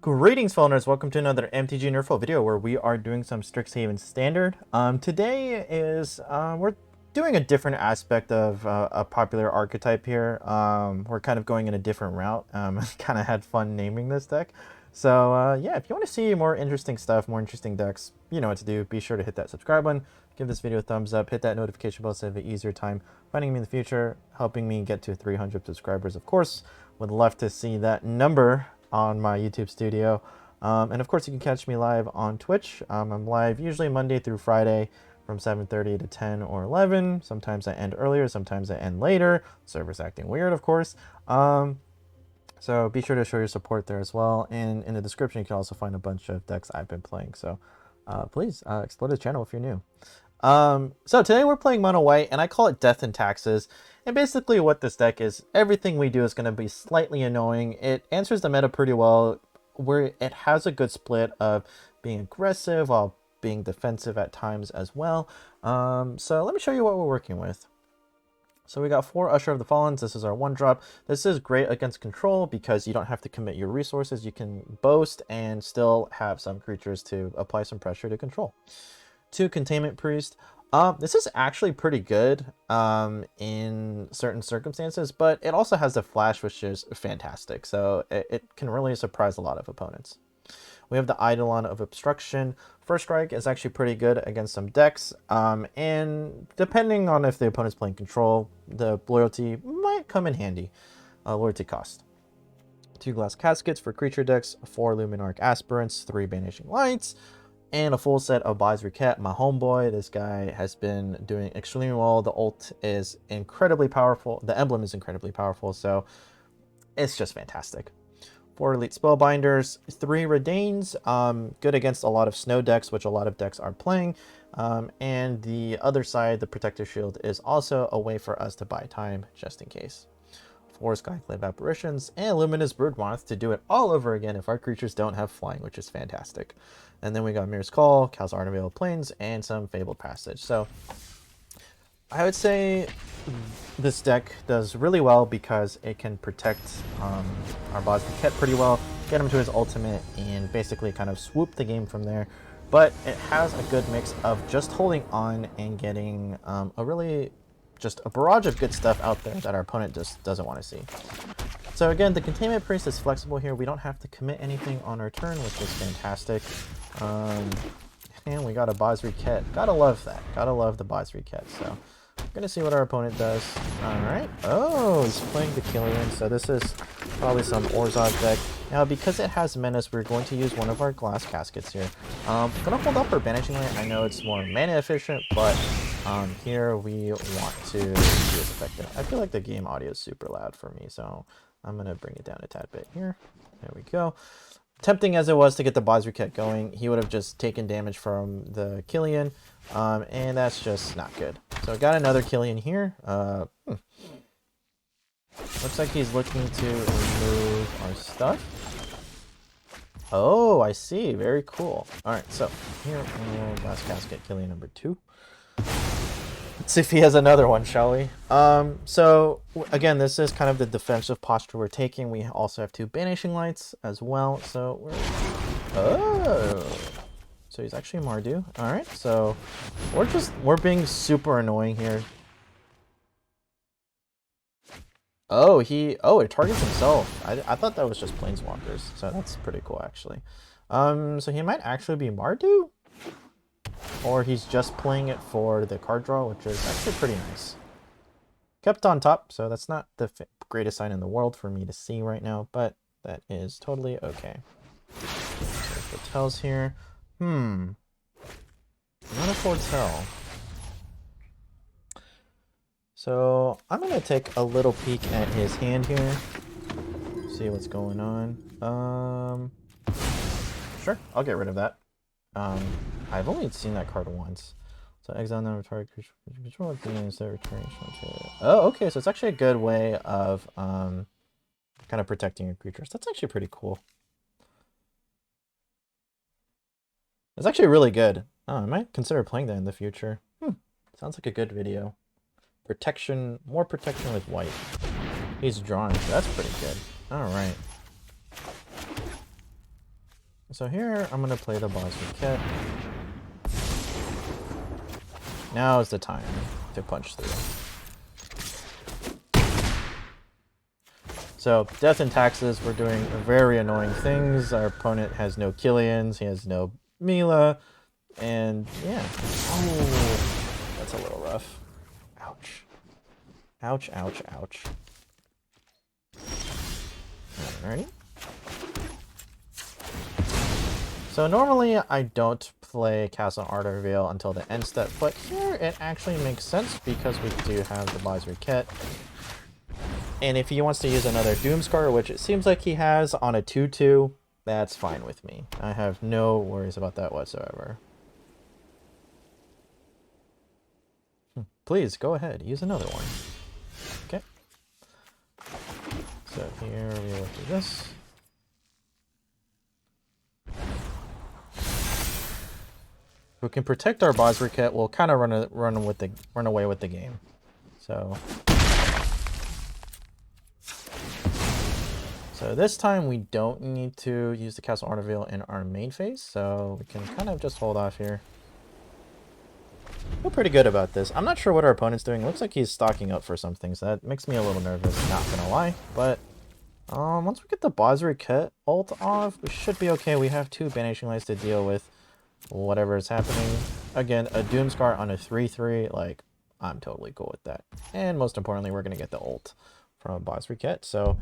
Greetings, followers. Welcome to another MTG NerdPhil video where we are doing some Strixhaven Standard. Today is we're doing a different aspect of a popular archetype here. We're kind of going in a different route. Kind of had fun naming this deck. So yeah, if you want to see more interesting stuff, more interesting decks, you know what to do. Be sure to hit that subscribe button, give this video a thumbs up, hit that notification bell so you have an easier time finding me in the future, helping me get to 300 subscribers. Of course, would love to see that number on my YouTube studio. And of course, you can catch me live on Twitch. I'm live usually Monday through Friday from 7:30 to 10 or 11. Sometimes I end earlier, sometimes I end later. Server's acting weird, of course. So be sure to show your support there as well. And in the description, you can also find a bunch of decks I've been playing. So please explore the channel if you're new. So today we're playing Monowhite, and I call it Death and Taxes. And basically what this deck is, everything we do is going to be slightly annoying. It answers the meta pretty well, where it has a good split of being aggressive while being defensive at times as well. So let me show you what we're working with. So we got 4 Usher of the Fallen. This is our 1-drop. This is great against control because you don't have to commit your resources. You can boast and still have some creatures to apply some pressure to control. 2 Containment Priest. This is actually pretty good in certain circumstances, but it also has the Flash, which is fantastic. So it can really surprise a lot of opponents. We have the Eidolon of Obstruction. First Strike is actually pretty good against some decks. And depending on if the opponent's playing control, the loyalty might come in handy. Loyalty cost. 2 Glass Caskets for creature decks. 4 Luminarch Aspirants. 3 Banishing Lights. And a full set of Advisory Cat, my homeboy. This guy has been doing extremely well. The ult is incredibly powerful. The emblem is incredibly powerful, so it's just fantastic. 4 Elite Spellbinders, 3 Redains, good against a lot of snow decks, which a lot of decks are playing. And the other side, the Protective Shield, is also a way for us to buy time, just in case. 4 Skyclave Apparitions, and Luminous Broodmoth to do it all over again if our creatures don't have flying, which is fantastic. And then we got Mirror's Call, Cal's Ardenvale Plains, and some Fabled Passage. So I would say this deck does really well because it can protect our Boswicket pretty well, get him to his ultimate, and basically kind of swoop the game from there. But it has a good mix of just holding on and getting just a barrage of good stuff out there that our opponent just doesn't want to see. So again, the Containment Priest is flexible here. We don't have to commit anything on our turn, which is fantastic. And we got a Boswicket. Gotta love that. Gotta love the Boswicket. So we're gonna see what our opponent does. Alright. Oh, he's playing the Killian, so this is probably some Orzhov deck. Now, because it has Menace, we're going to use one of our Glass Caskets here. Gonna hold up our Banishing Light. I know it's more mana efficient, but here we want to be as effective. I feel like the game audio is super loud for me, so I'm gonna bring it down a tad bit here. There we go. Tempting as it was to get the Boswicket going, he would have just taken damage from the Killian, and that's just not good. So I got another Killian here. Looks like he's looking to remove our stuff. Oh, I see. Very cool. All right, so here, Glass Casket, Killian number 2. Let's see if he has another one, shall we? So again, this is kind of the defensive posture we're taking. We also have 2 Banishing Lights as well. So so he's actually Mardu. All right, so we're being super annoying here. Oh, it targets himself. I thought that was just Planeswalkers, so that's pretty cool actually. So he might actually be Mardu? Or he's just playing it for the card draw, which is actually pretty nice. Kept on top, so that's not the greatest sign in the world for me to see right now, but that is totally okay. There's the tells here. Not a foretell. So I'm gonna take a little peek at his hand here. See what's going on. Sure, I'll get rid of that. I've only seen that card once. So exile now target creature control at the end instead of returning to... Oh, okay, so it's actually a good way of kind of protecting your creatures. That's actually pretty cool. It's actually really good. Oh, I might consider playing that in the future. Sounds like a good video. Protection, more protection with white. He's drawing, so that's pretty good. Alright. So here, I'm going to play the Boswick. Now is the time to punch through. So, death and taxes, we're doing very annoying things. Our opponent has no Killians, he has no Mila, and yeah. Oh, that's a little rough. Ouch. Ouch, ouch, ouch. Alrighty. So normally I don't play Castle Ardor Vale until the end step, but here it actually makes sense because we do have the Boswick. And if he wants to use another Doomscar, which it seems like he has on a 2-2, that's fine with me. I have no worries about that whatsoever. Please, go ahead. Use another one. Okay. So here we will do this. If we can protect our Boswick, we'll kind of run away with the game. So this time we don't need to use the Castle Ardor Vale in our main phase, so we can kind of just hold off here. Feel pretty good about this. I'm not sure what our opponent's doing. Looks like he's stocking up for something, so that makes me a little nervous, not gonna lie. But once we get the Boswick ult off, we should be okay. We have 2 Banishing Lights to deal with whatever is happening. Again, a Doomscar on a 3-3, like, I'm totally cool with that. And most importantly, we're gonna get the ult from Boswick, so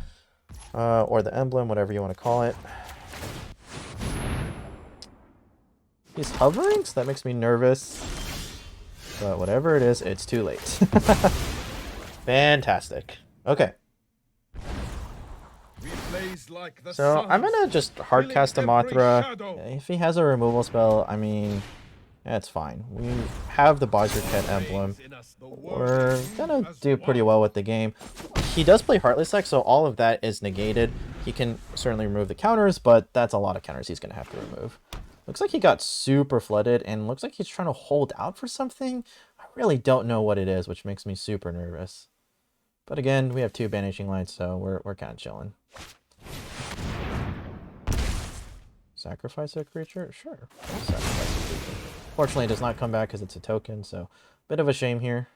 or the emblem, whatever you want to call it. He's hovering, so that makes me nervous. But whatever it is, it's too late. Fantastic. Okay. So I'm gonna just hardcast a Mothra. If he has a removal spell, I mean, that's fine. We have the Boswick emblem. We're gonna do pretty well with the game. He does play Heartless Deck, so all of that is negated. He can certainly remove the counters, but that's a lot of counters he's gonna have to remove. Looks like he got super flooded, and looks like he's trying to hold out for something. I really don't know what it is, which makes me super nervous. But again, we have 2 Banishing Lights, so we're kind of chilling. Sacrifice a creature? Sure. I'll sacrifice a creature. Fortunately, it does not come back because it's a token, so bit of a shame here.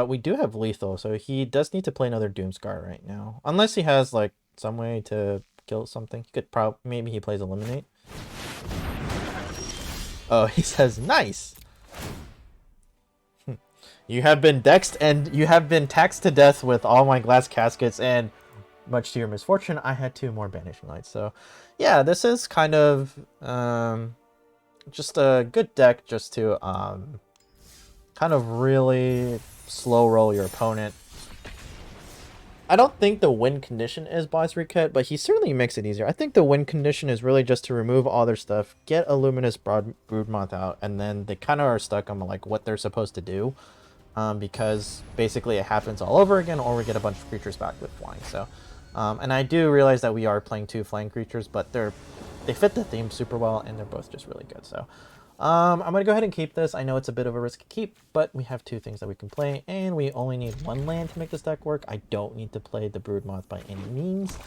We do have lethal, so he does need to play another Doomscar right now. Unless he has, like, some way to kill something. He could maybe he plays Eliminate. Oh, he says, nice! You have been dexed and you have been taxed to death with all my glass caskets, and much to your misfortune, I had 2 more Banishing Lights. So, yeah, this is kind of just a good deck just to kind of really slow roll your opponent. I don't think the win condition is Boswick, but he certainly makes it easier. I think the win condition is really just to remove all their stuff, get a Luminous Broodmoth out, and then they kind of are stuck on like what they're supposed to do. Because basically it happens all over again, or we get a bunch of creatures back with flying. So, and I do realize that we are playing 2 flying creatures, but they fit the theme super well, and they're both just really good. So, I'm gonna go ahead and keep this. I know it's a bit of a risky keep, but we have 2 things that we can play, and we only need 1 land to make this deck work. I don't need to play the Broodmoth by any means.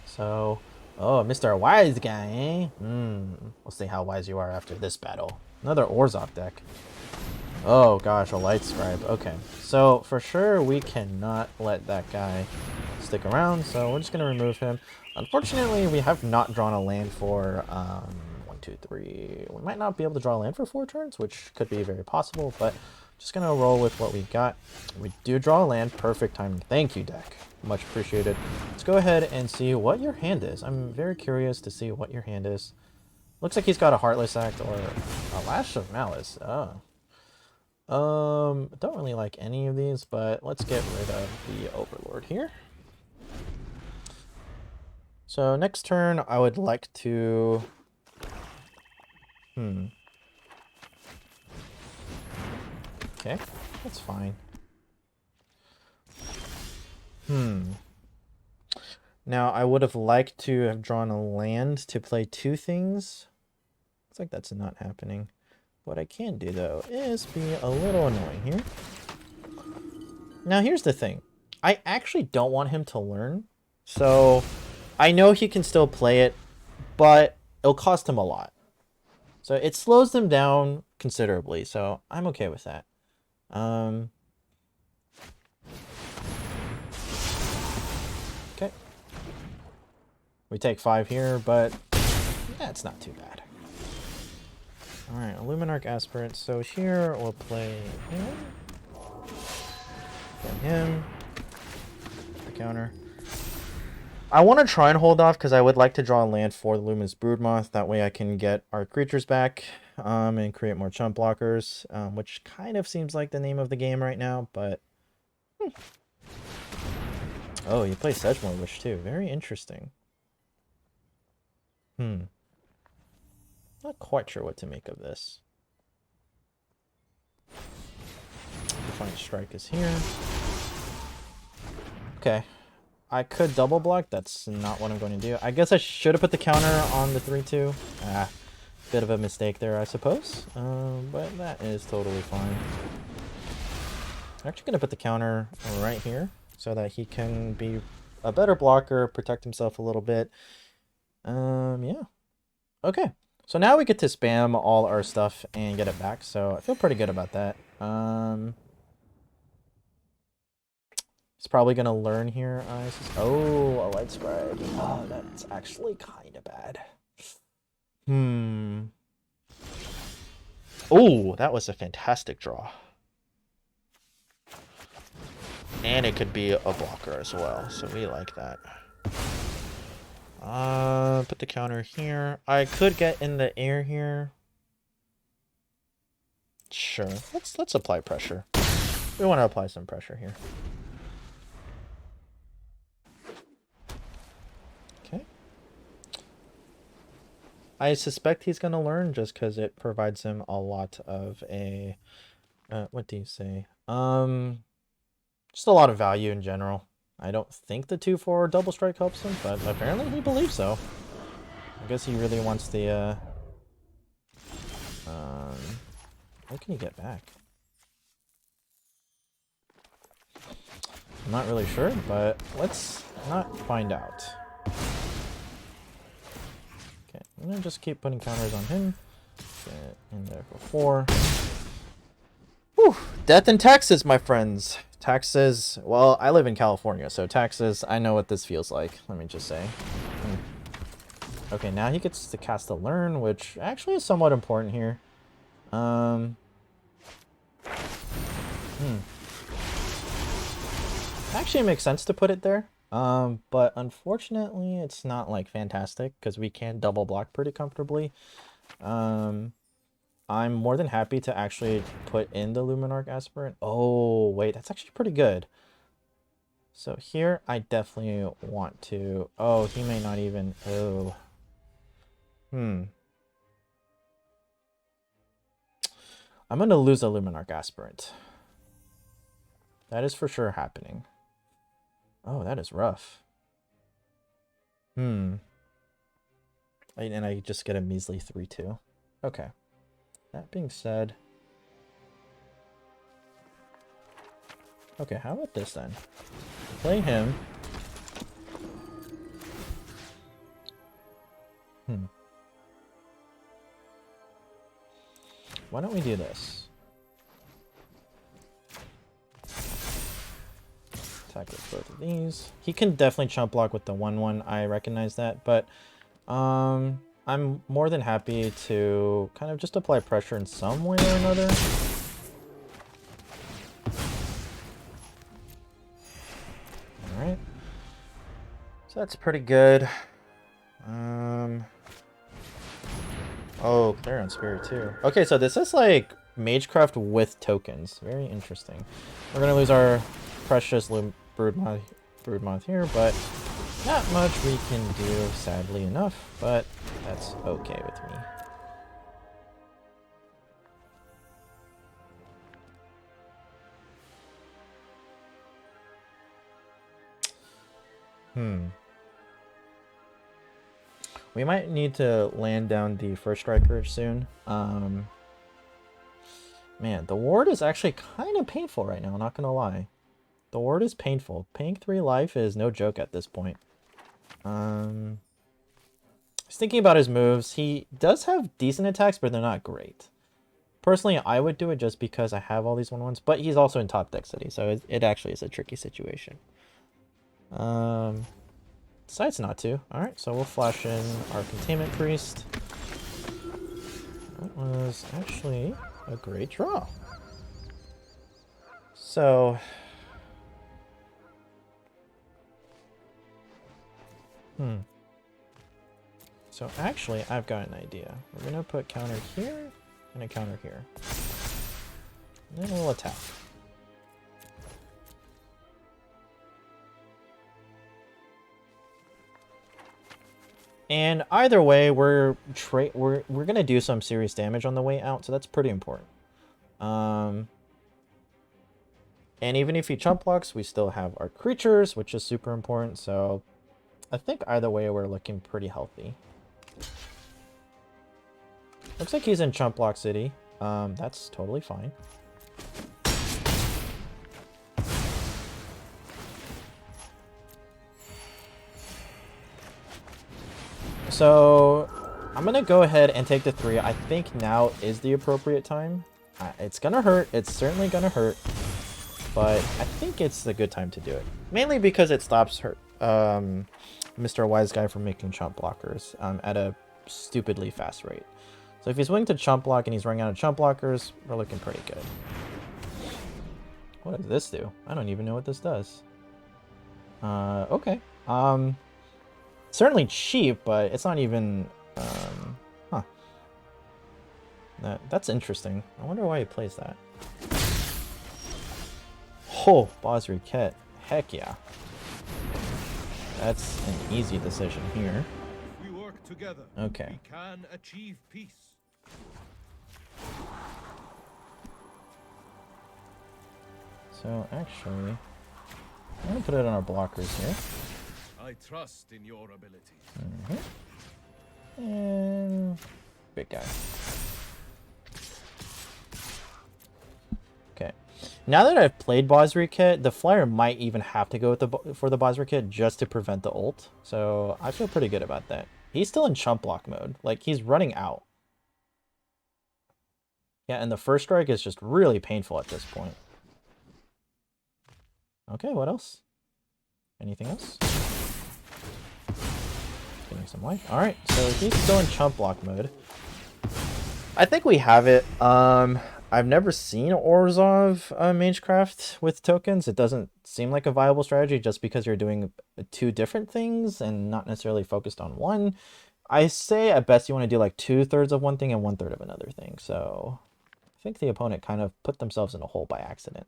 So, oh, Mr. Wise Guy, eh? We'll see how wise you are after this battle. Another Orzhov deck. Oh gosh, a Light Scribe. Okay, so for sure we cannot let that guy stick around, so we're just going to remove him. Unfortunately, we have not drawn a land for 1, 2, 3. We might not be able to draw a land for 4 turns, which could be very possible, but just going to roll with what we got. We do draw a land. Perfect timing. Thank you, deck. Much appreciated. Let's go ahead and see what your hand is. I'm very curious to see what your hand is. Looks like he's got a Heartless Act or a Lash of Malice. Oh. Don't really like any of these, but let's get rid of the Overlord here. So next turn, I would like to... Okay, that's fine. Now, I would have liked to have drawn a land to play 2 things. Looks like that's not happening. What I can do, though, is be a little annoying here. Now here's the thing. I actually don't want him to learn. So I know he can still play it, but it'll cost him a lot. So it slows them down considerably. So I'm okay with that. Okay. We take 5 here, but that's not too bad. Alright, Illuminarch Aspirant. So here we'll play him. Play him. The counter. I want to try and hold off because I would like to draw a land for the Luminous Broodmoth. That way I can get our creatures back and create more chump blockers, which kind of seems like the name of the game right now, but... Oh, you play Sedgemoor Wish too. Very interesting. Not quite sure what to make of this. Defiant Strike is here. Okay. I could double block. That's not what I'm going to do. I guess I should have put the counter on the 3-2. Bit of a mistake there, I suppose. But that is totally fine. I'm actually going to put the counter right here so that he can be a better blocker, protect himself a little bit. Yeah. Okay. So now we get to spam all our stuff and get it back. So I feel pretty good about that. He's probably going to learn here. Oh, a light spread. Oh, that's actually kind of bad. Oh, that was a fantastic draw. And it could be a blocker as well, so we like that. Put the counter here. I could get in the air here. Sure. Let's apply pressure. We want to apply some pressure here. Okay. I suspect he's gonna learn just because it provides him a lot of a what do you say? Just a lot of value in general. I don't think the 2/4 double strike helps him, but apparently he believes so. I guess he really wants the what can he get back? I'm not really sure, but let's not find out. Okay, I'm gonna just keep putting counters on him. Get in there for 4. Whew, death and taxes, my friends. Taxes, well, I live in California, so taxes, I know what this feels like, let me just say. Okay, now he gets to cast a learn, which actually is somewhat important here. Actually, it makes sense to put it there. But unfortunately, it's not like fantastic because we can double block pretty comfortably. I'm more than happy to actually put in the Luminarch Aspirant. Oh, wait, that's actually pretty good. So here, I definitely want to... Oh, he may not even... Oh. I'm going to lose a Luminarch Aspirant. That is for sure happening. Oh, that is rough. And I just get a measly 3-2. Okay. That being said... Okay, how about this then? Play him. Why don't we do this? Attack with both of these. He can definitely chump block with the 1/1. I recognize that, but I'm more than happy to kind of just apply pressure in some way or another. Alright. So that's pretty good. Oh, Clarion Spirit too. Okay, so this is like Magecraft with tokens. Very interesting. We're gonna lose our precious Broodmoth here, but not much we can do, sadly enough, but that's okay with me. We might need to land down the first striker soon. Man, the ward is actually kind of painful right now, not gonna lie. The word is painful. Paying 3 life is no joke at this point. Just thinking about his moves. He does have decent attacks, but they're not great. Personally, I would do it just because I have all these 1/1s, but he's also in top deck city, so it actually is a tricky situation. Decides not to. Alright, so we'll flash in our Containment Priest. That was actually a great draw. So... So actually, I've got an idea. We're gonna put counter here and a counter here. And then we'll attack. And either way, we're gonna do some serious damage on the way out, so that's pretty important. And even if he chump blocks, we still have our creatures, which is super important. So I think either way, we're looking pretty healthy. Looks like he's in chump block city. That's totally fine. So I'm gonna go ahead and take the 3. I think now is the appropriate time. It's gonna hurt. It's certainly gonna hurt, but I think it's a good time to do it. Mainly because it stops Mr. Wise Guy from making chump blockers at a stupidly fast rate. So if he's willing to chump block and he's running out of chump blockers, we're looking pretty good. What does this do? I don't even know what this does. Okay. Certainly cheap, but it's not even... That's interesting. I wonder why he plays that. Oh, Bosriket. Heck yeah. That's an easy decision here. We work together. Okay. We can achieve peace. So actually, I'm gonna put it on our blockers here. I trust in your ability. And big guy. Okay. Now that I've played Bosriket, the flyer might even have to go with for the Bosriket just to prevent the ult. So I feel pretty good about that. He's still in chump block mode. Like, he's running out. Yeah, and the first strike is just really painful at this point. Okay, what else? Anything else? Getting some life. Alright, so he's still in chump block mode. I think we have it. I've never seen Orzhov Magecraft with tokens. It doesn't seem like a viable strategy just because you're doing 2 different things and not necessarily focused on one. I say at best you want to do like 2/3 of one thing and 1/3 of another thing. So I think the opponent kind of put themselves in a hole by accident.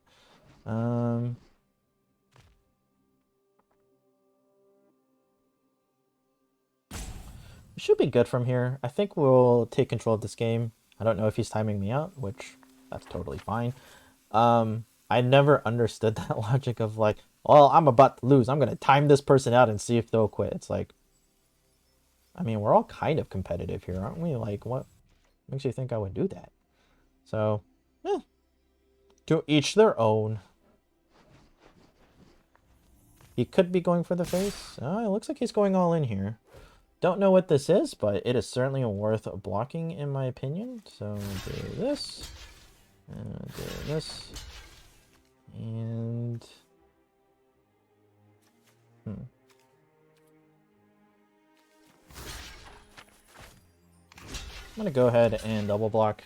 It should be good from here. I think we'll take control of this game. I don't know if he's timing me out, which that's totally fine. I never understood that logic of like, well, I'm about to lose. I'm going to time this person out and see if they'll quit. It's like, I mean, we're all kind of competitive here, aren't we? Like, what makes you think I would do that? So, to each their own. He could be going for the face. Oh, it looks like he's going all in here. Don't know what this is, but it is certainly worth blocking in my opinion. So we'll do this, and we'll do this, and I'm gonna go ahead and double block.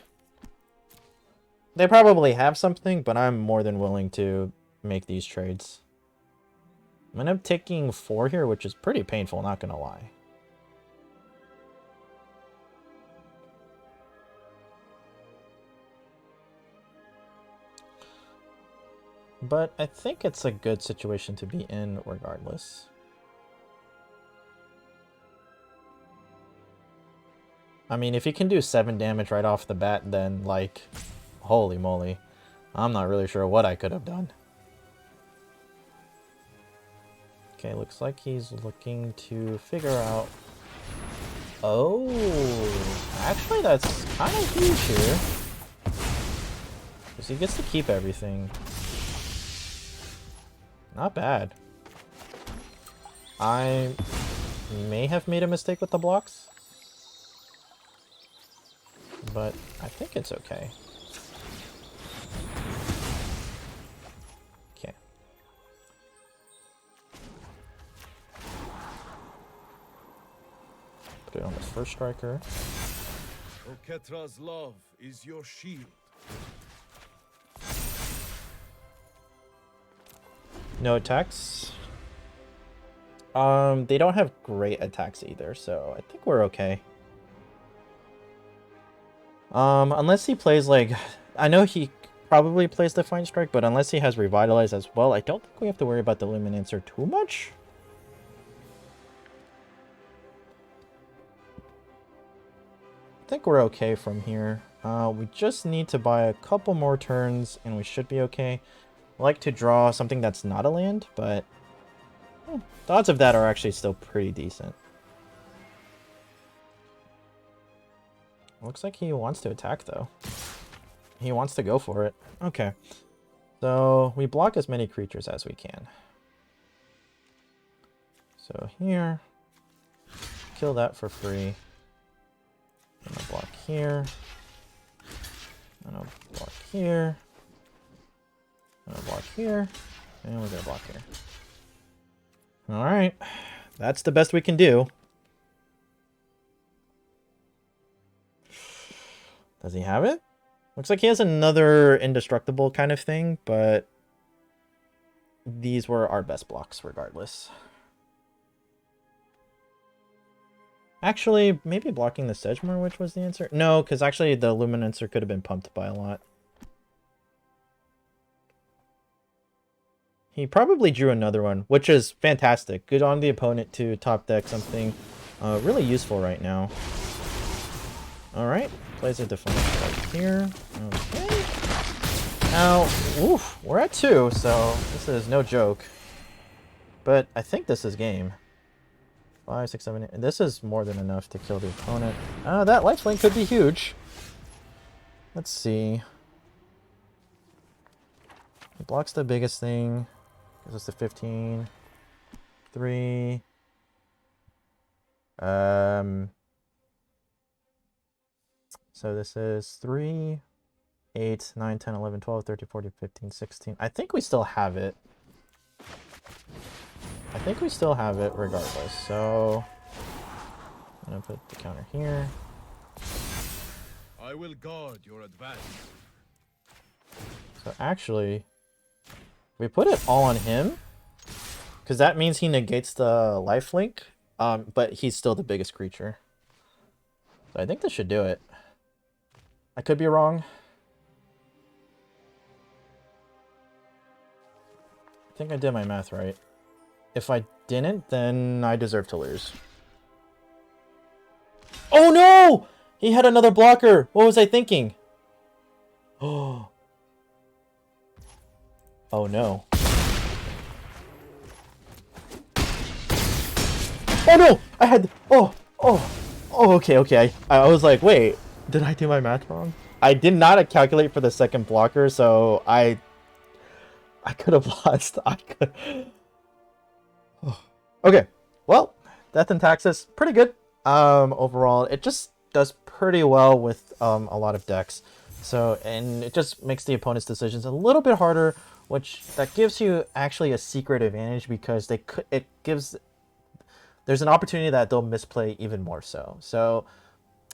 They probably have something, but I'm more than willing to make these trades. I'm gonna end up taking 4 here, which is pretty painful, not gonna lie. But I think it's a good situation to be in regardless. I mean, if he can do 7 damage right off the bat, then, like, holy moly. I'm not really sure what I could have done. Okay, looks like he's looking to figure out... Oh, actually that's kind of huge here. Because he gets to keep everything. Not bad. I may have made a mistake with the blocks, but I think it's okay. Okay. Put it on this first striker. Oketra's love is your shield. No attacks. They don't have great attacks either, so I think we're okay. Unless he plays like, I know he probably plays Defiant Strike, but unless he has Revitalize as well, I don't think we have to worry about the Luminancer too much. I think we're okay from here. We just need to buy a couple more turns and we should be okay. I like to draw something that's not a land, but the odds of that are actually still pretty decent. Looks like he wants to attack, though. He wants to go for it. Okay. So, we block as many creatures as we can. So, here. Kill that for free. And I'll block here. And I'll block here. And I'll block here. And we're gonna block here. Alright. That's the best we can do. Does he have it? Looks like he has another indestructible kind of thing, but these were our best blocks regardless. Actually, maybe blocking the Sedgemoor Witch was the answer. No, because actually the Luminancer could have been pumped by a lot. He probably drew another one, which is fantastic. Good on the opponent to top deck something really useful right now. Alright. Plays a Defiant Strike here. Okay. Now, oof, we're at 2, so this is no joke. But I think this is game. 5, 6, 7, 8. This is more than enough to kill the opponent. That lifelink could be huge. Let's see. It blocks the biggest thing. Gives us the 15. 3. So this is 3, 8, 9, 10, 11, 12, 13, 14, 15, 16. I think we still have it. I think we still have it regardless. So I'm going to put the counter here. I will guard your advance. So actually, we put it all on him, because that means he negates the lifelink, but he's still the biggest creature. So I think this should do it. I could be wrong. I think I did my math right. If I didn't, then I deserve to lose. Oh no! He had another blocker! What was I thinking? Oh. Oh no. Oh no! I had... Oh! Okay. I was like, wait. Did I do my math wrong? I did not calculate for the second blocker, so I could have lost. Okay, well, Death and Taxes, pretty good. Overall, it just does pretty well with a lot of decks. So, and it just makes the opponent's decisions a little bit harder, which that gives you actually a secret advantage because there's an opportunity that they'll misplay even more so. So,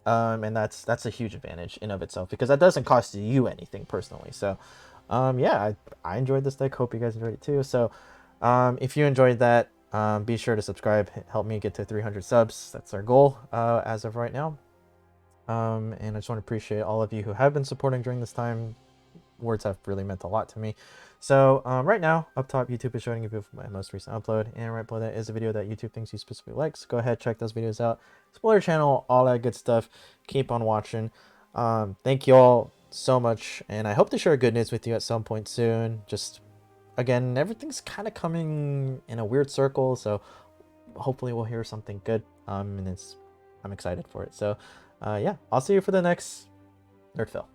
and that's a huge advantage in of itself because that doesn't cost you anything personally. So, yeah, I enjoyed this deck. Hope you guys enjoyed it too. So, if you enjoyed that, be sure to subscribe. Help me get to 300 subs. That's our goal as of right now. And I just want to appreciate all of you who have been supporting during this time. Words have really meant a lot to me. So right now, up top, YouTube is showing you my most recent upload, and right below that is a video that YouTube thinks you specifically like. So go ahead, check those videos out. Explore your channel, all that good stuff. Keep on watching. Thank you all so much, and I hope to share good news with you at some point soon. Just again, everything's kind of coming in a weird circle, so hopefully we'll hear something good. And I'm excited for it. So yeah, I'll see you for the next NerdPhil.